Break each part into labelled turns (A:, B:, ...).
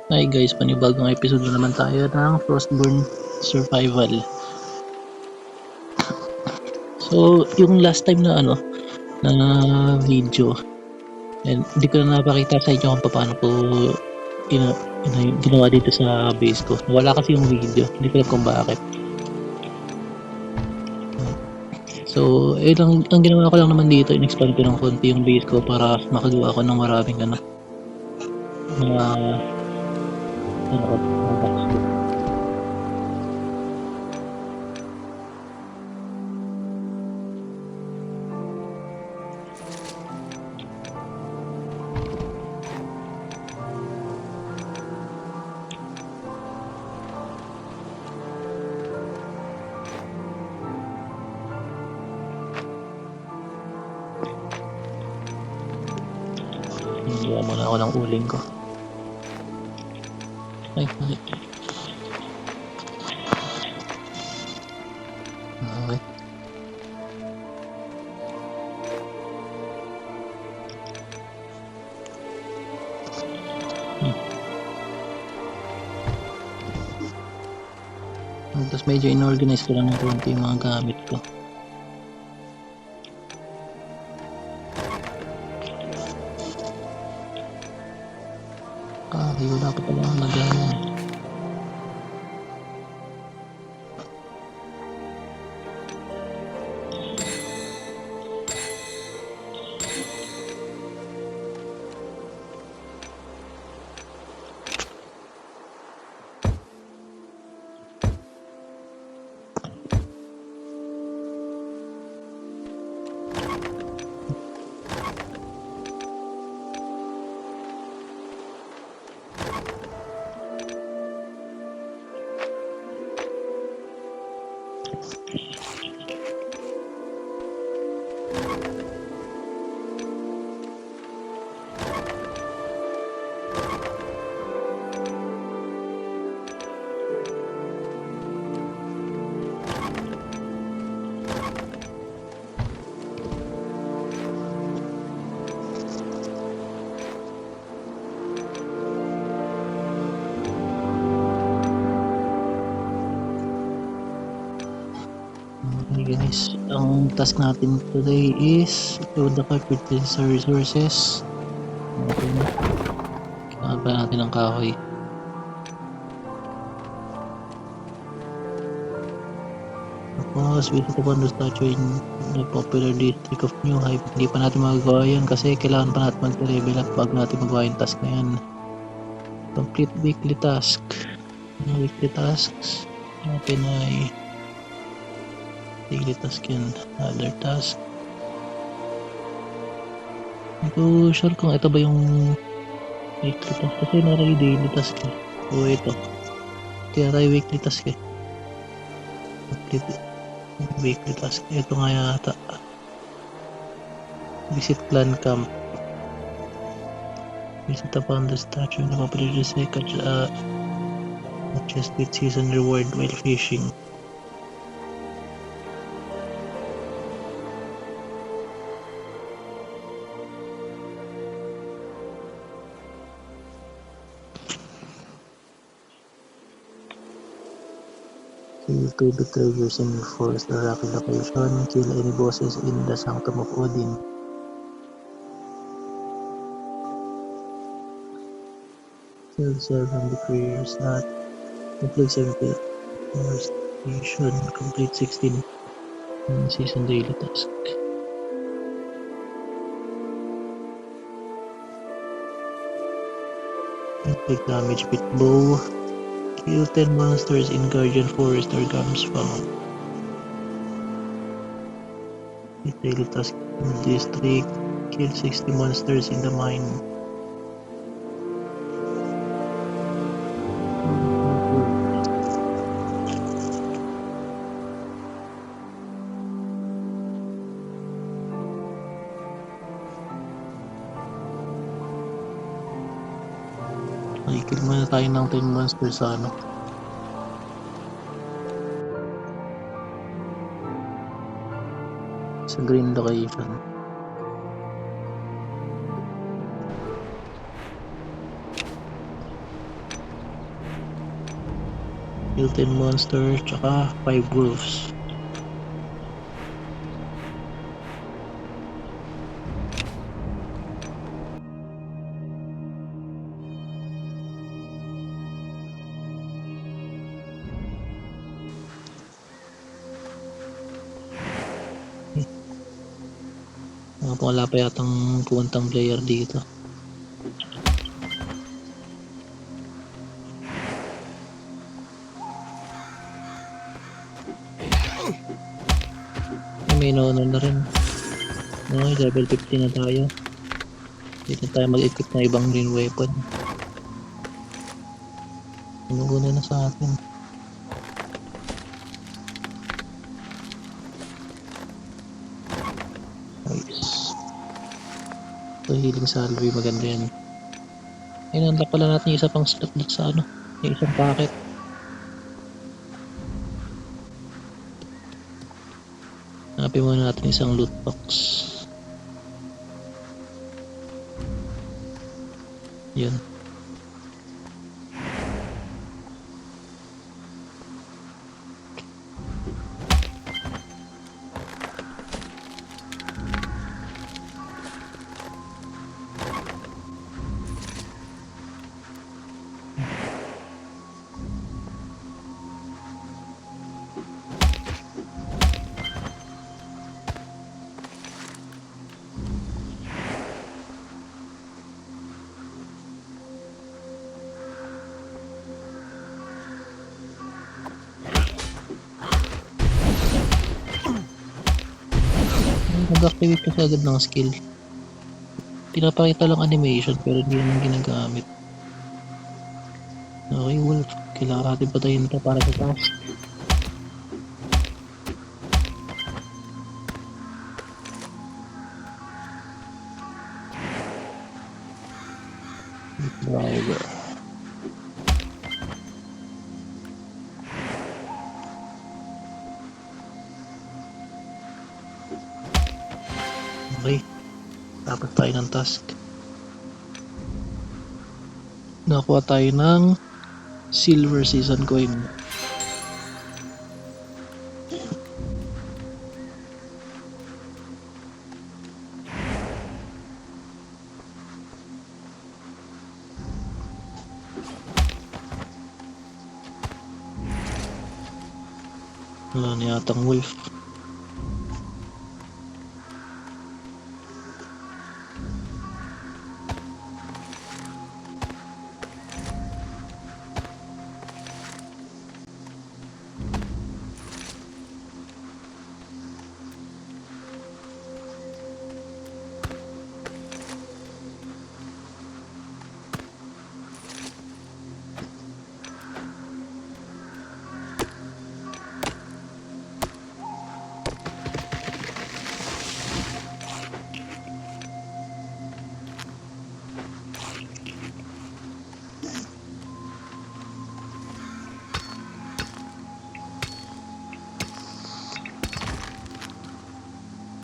A: Hi guys, panibagong episode na naman tayo ng Frostborn Survival. So, yung last time na video, and hindi ko na napakita sa inyo kung paano ko ginawa dito sa base ko. Wala kasi yung video, hindi ko alam kung bakit. So, ang ginawa ko lang naman dito, in-expand ko ng konti yung base ko para makagawa ko ng maraming mga box ko. Gawa muna ako ng uling ko. Ay, mali. Okay. Tapos medyo inorganize ko lang ng konti yung mga gamit ko. Wala pa pala ang nagana. Guys, ang task natin today is load the carpet sa resources. Okay na. Kailangan pa natin ng kahoy. Tapos visit upon the statue in the popular district of New Hive. Hindi pa natin magagawa yan kasi kailangan pa natin mag-level up bago natin magawa yung task na yan. Complete weekly task. Weekly tasks natin ay daily task yan. Other task. Hindi ko sure kung ito ba yung weekly task kasi nakalagay daily task eh. O ito. Kaya tayo weekly task eh. Complete weekly task. Ito nga yata. Visit clan camp. Visit upon the statue na popular sa just with season reward while fishing. Kill 2 betrayers in your forest or rocky location. Kill any bosses in the Sanctum of Odin. Kill 7 betrayers not. Complete 7 station. Complete 16 season daily task. Take damage with bow. Kill 10 monsters in Guardian Forest or Gams Farm. Daily task in district. Kill 60 monsters in the mine. Kill muna tayo ng 10 monsters sa sa green location. Built-in monster, tsaka 5 wolves. Wala pa yatang puntang player dito. May nauna na rin. Okay, level 50 na tayo. Dito tayo mag-equip na ibang green weapon. Inuguna na sa atin. Nice. So, healing salve, maganda yan. Ayun, unlock pala natin yung isa pang slot dito sa ano. Yung isang packet. Hanapin muna natin isang loot box. Yun. Mag-activate kasi agad ng skill. Pinapakita lang animation pero hindi naman ginagamit. Okay, wolf. Kailangan natin patayin ito para sa task. Driver. Okay. Tapos tayo ng task. Nakuha tayo ng silver season coin. Wala na yatang wolf.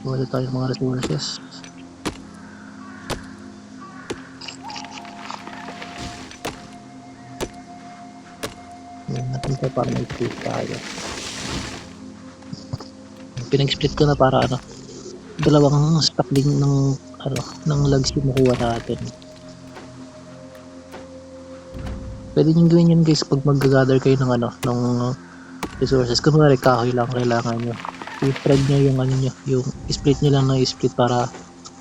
A: Wala tayong mga resources. Yan natin ito para mag-split tayo. Pinag-split ko na para ano, dalawang stack din ng ano, ng logs yung makuha natin. Pwede nyo gawin yun guys pag mag-gather kayo ng ano, ng resources. Kunwari kahoy lang kailangan nyo. I-spread nyo yung ano nyo, yung split nyo lang na split para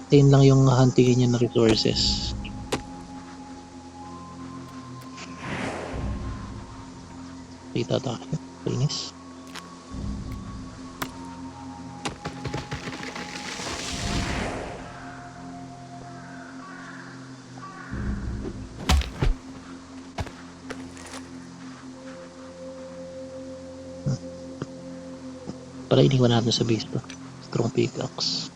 A: ayun lang yung huntingin nyo na resources. Kita tayo. Finish. Para iniwan natin sa base to. Strong pickaxe.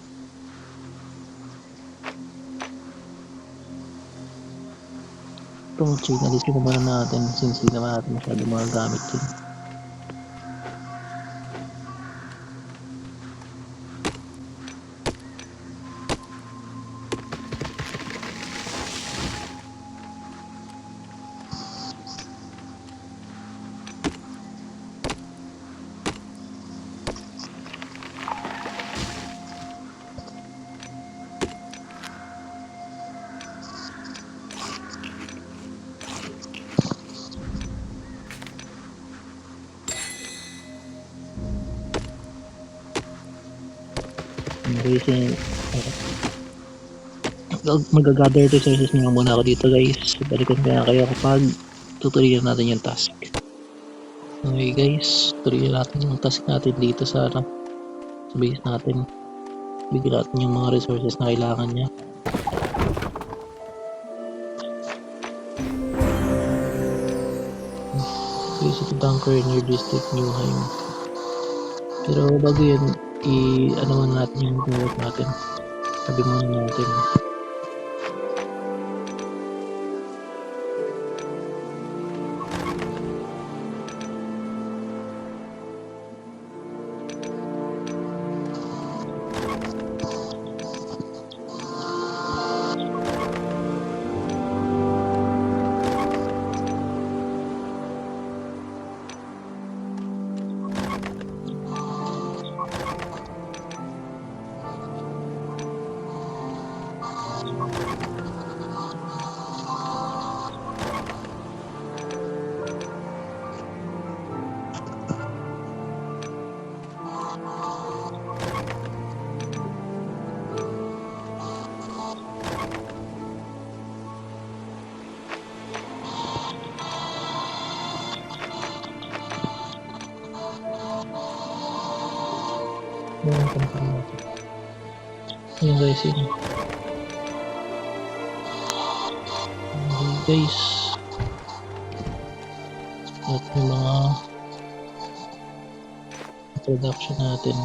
A: Itong chain, alisin muna natin since hindi naman natin masyado mga gamit yun. guys, mag-gather resources nga muna ako dito guys. Balikan ko na kayo kapag tutuloyan natin yung task. Okay guys, tuloyan natin yung task natin dito sa base natin. Bigyan natin yung mga resources na kailangan niya. Visit the bunker near District Newheim. Pero bago yan, ano muna natin yung gawin natin. Sabi muna natin. Ayan guys, yun. Okay guys. At yung mga production natin.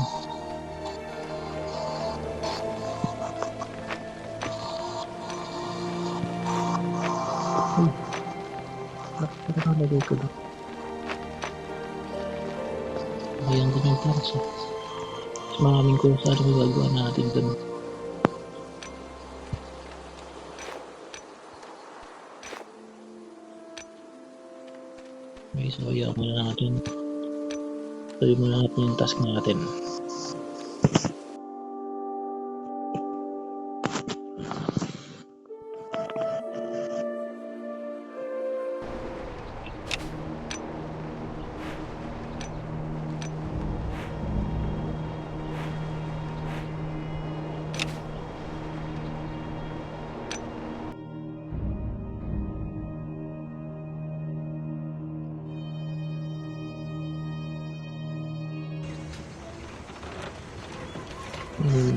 A: Parang nalagay ko lang. Ayan din yung plants. Maraming kung saan magagawa natin dun. Okay, so ayaw muna natin. Tuloy muna natin yung task natin.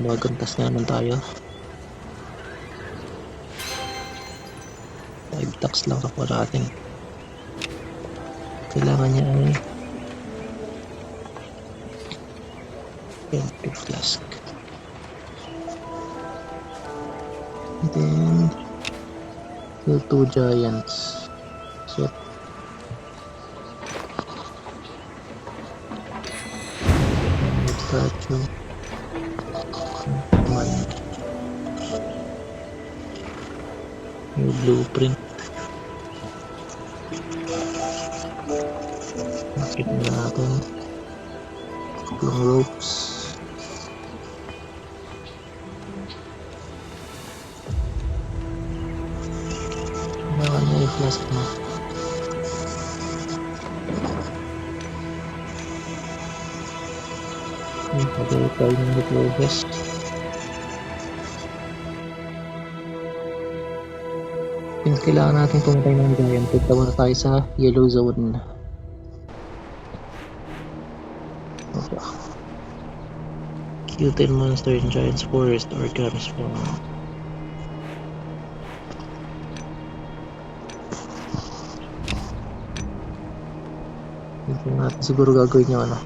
A: Magantas na naman tayo. 5 tax lang ako natin. Kailangan niya ay 20 flask. And then kill 2 giants. So statue. Yung blueprint. Nakita na natin. Tatlong ropes. Kailangan niya i-flask na. Pagkakita tayo ng progress. Kailangan natin pumatay ng giant. Punta muna tayo sa yellow zone. Okay. Kill 10 monster in giant's forest or comes from. Hindi natin siguro gagawin yung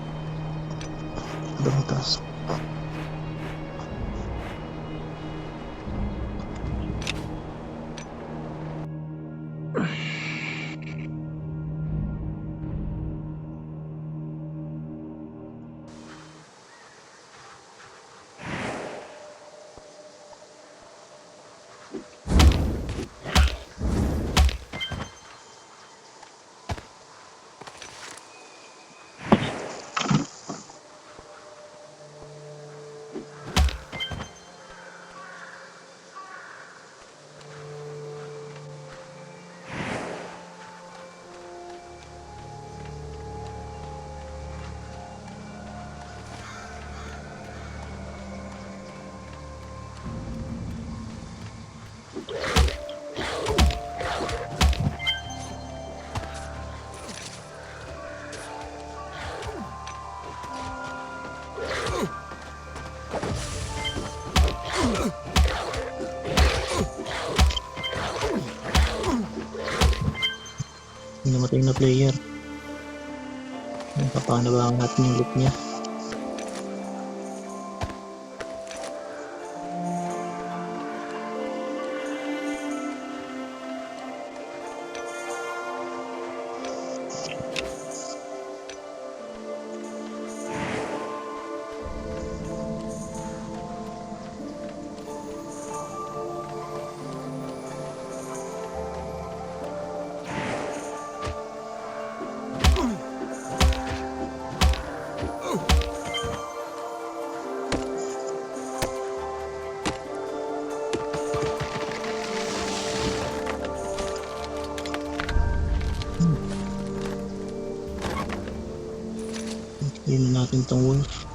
A: ibang task. Yung namatay na player. Papanabangan natin yung loot niya. Yun natin tong wolf.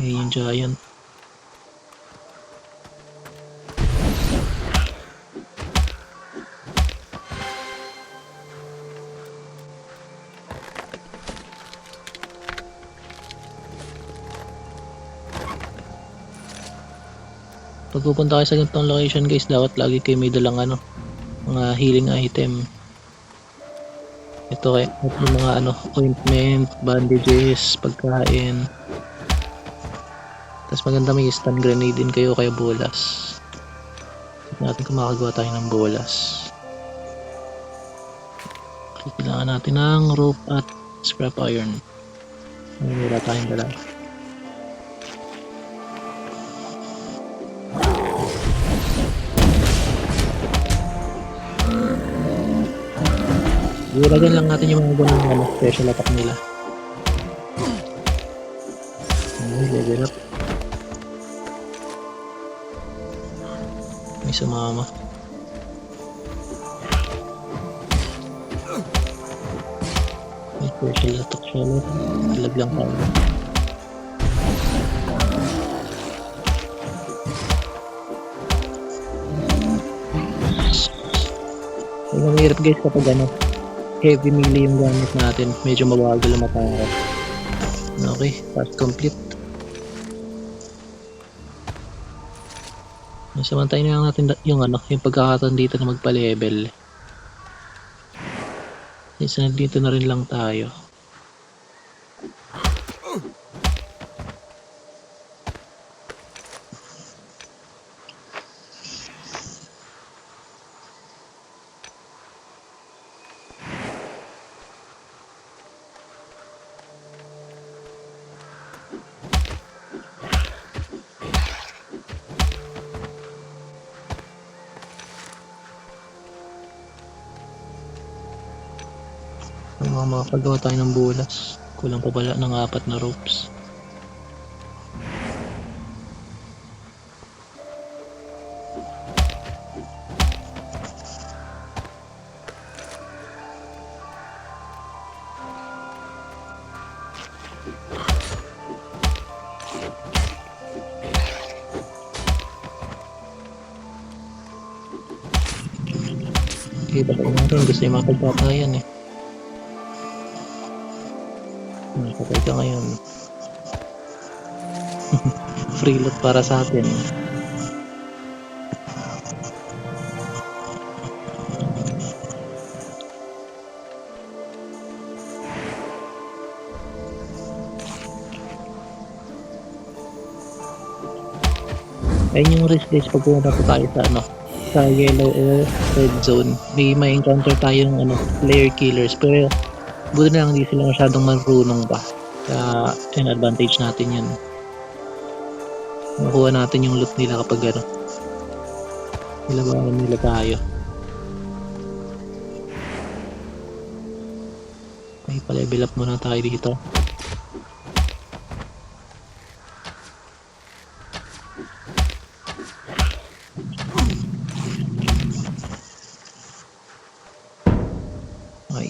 A: Yung giant. Pag pupunta kayo sa ganitong location guys, dapat lagi kayo may dalang mga healing item. Ito yung mga ointment, bandages, pagkain. Tapos maganda may stun grenade din kayo kaya bolas. Tignan natin kung makagawa tayo ng bolas. Kailangan natin ng rope at scrap iron. Wala tayong dala. Ilagyan lang natin yung mga ganun special attack nila. Level up. May sumama. May special attack siya ulit. Ilag lang tayo. Ang mahirap guys kapag heavy melee yung gamit natin, medyo mabagal ang matara. Okay, task complete. Samantayin na lang natin yung pagkakataon dito na magpa-level. Kasi nandito na rin lang tayo. Makakagawa tayo ng bulas. Kulang pa pala ng 4 na ropes. Okay, baka natin gusto yung makapagpatayan Patay ka ngayon. Free loot para sa atin. Ayun yung risk guys pag pumunta po tayo sa yellow o red zone. May encounter tayong player killers, pero buti na lang hindi sila masyadong marunong pa. Kaya advantage natin yan. Makuha natin yung loot nila kapag nilabanan nila tayo. Okay, pa-level up muna tayo dito.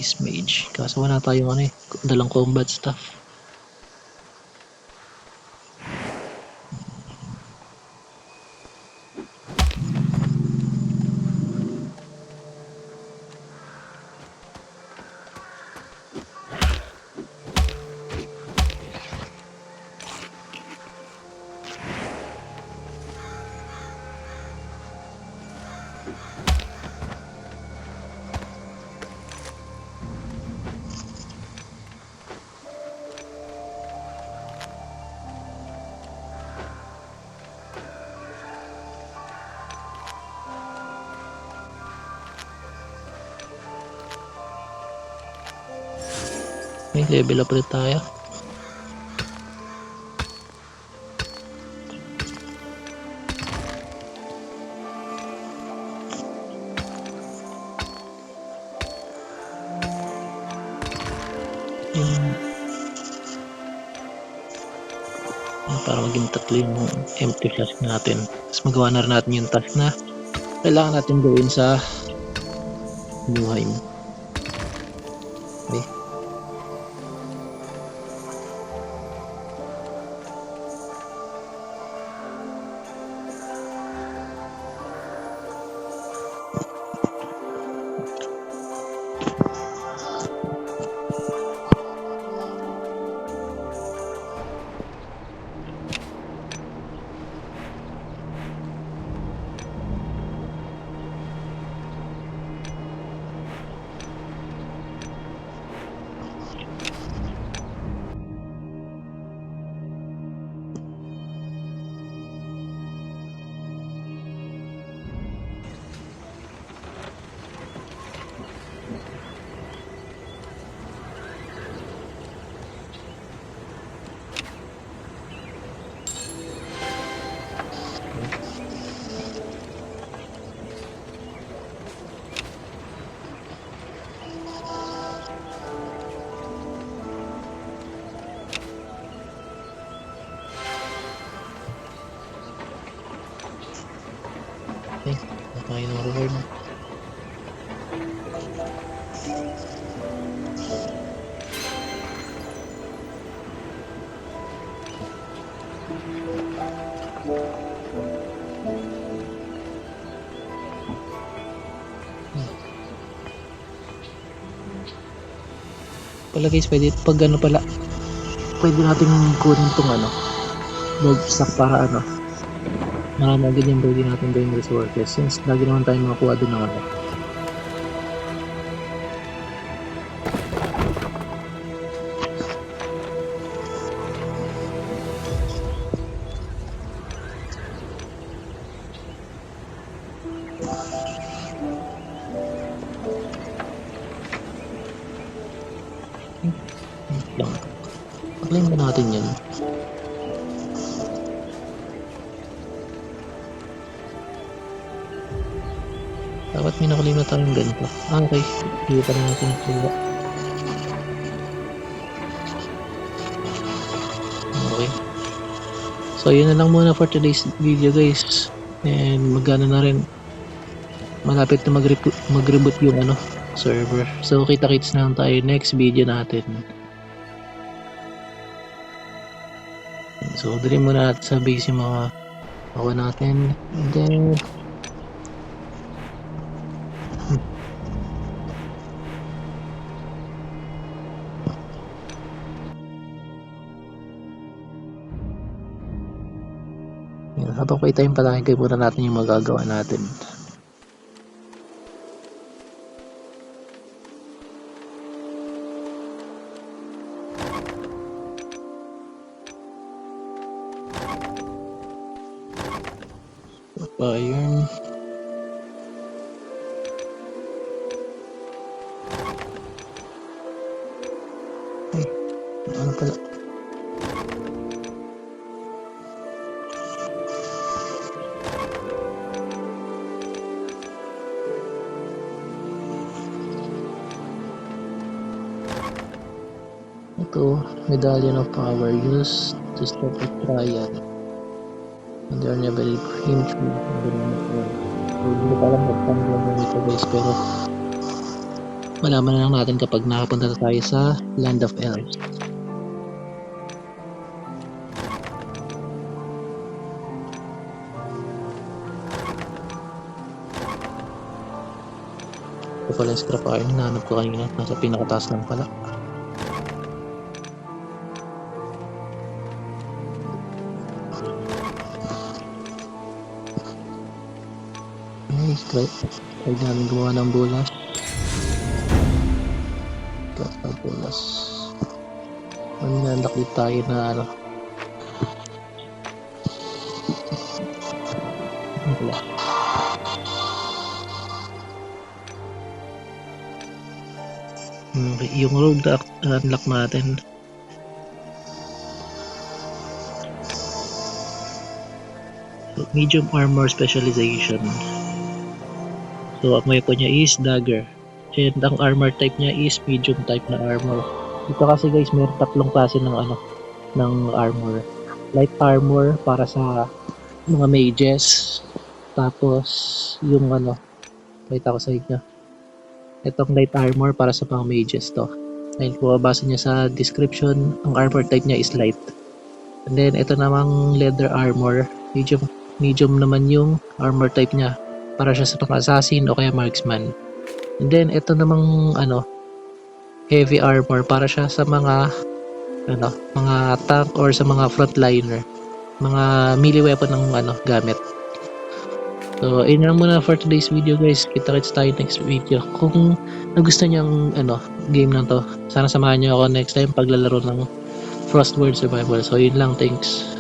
A: Ice Mage. Kaso wala tayong dalang combat stuff. May level up ulit tayo. Para maging tatlo yung empty flask natin. Tapos magawa na rin natin yung task na kailangan natin gawin sa Newheim. Okay. Okay, nakain ng reward. Pala guys, pwede pag ano pala, pwede natin kunin itong ano, log stack para ano, marami agad yung pwede natin gawing resources since lagi naman tayo makakuha doon ng ano. Lang. Pag-claim ba natin yan? Dapat may nakulim na tayong ganito. Ah, okay. Hindi pa na natin kuha. Okay. So, yun na lang muna for today's video guys. And magana na rin. Malapit na mag-reboot yung ano, server. So, kita-kits na lang tayo next video natin. So, dali muna natin sa base yung mga makuha natin. And then, habang may time pa tayo, muna natin yung magagawa natin. Iron. Ay, ano pala? Ito, Medallion of Power used to stop a trial. And they are never him through. So, hindi pa alam kung paano gagawin ito guys, pero malaman na lang natin kapag nakapunta na tayo sa Land of Elves. Ito pala yung scrap iron, hinahanap ko kanina, nasa pinakataas lang pala. Nice, try namin gumawa ng bulas. Craft ng bulas. Nandak dito tayo na ano. Wala. Okay, yung road unlock natin. So, medium armor specialization. So, ang weapon niya is dagger. And ang armor type niya is medium type na armor. Dito kasi guys, mayroon tatlong klase ng ng armor. Light armor para sa mga mages. Tapos yung pakita ko sa inyo. Itong light armor para sa mga mages to. Ayun, kung mabasa niya sa description, ang armor type niya is light. And then ito namang leather armor, medium naman yung armor type niya para siya sa mga assassin o kaya marksman. And then ito namang heavy armor para siya sa mga mga tank or sa mga frontliner, mga melee weapon ng gamit. So, yun lang muna for today's video guys. Kita-kits tayo next video. Kung nagustuhan niyo ang game na to, sana samahan niyo ako next time paglalaro ng Frostward Survival. So, yun lang. Thanks.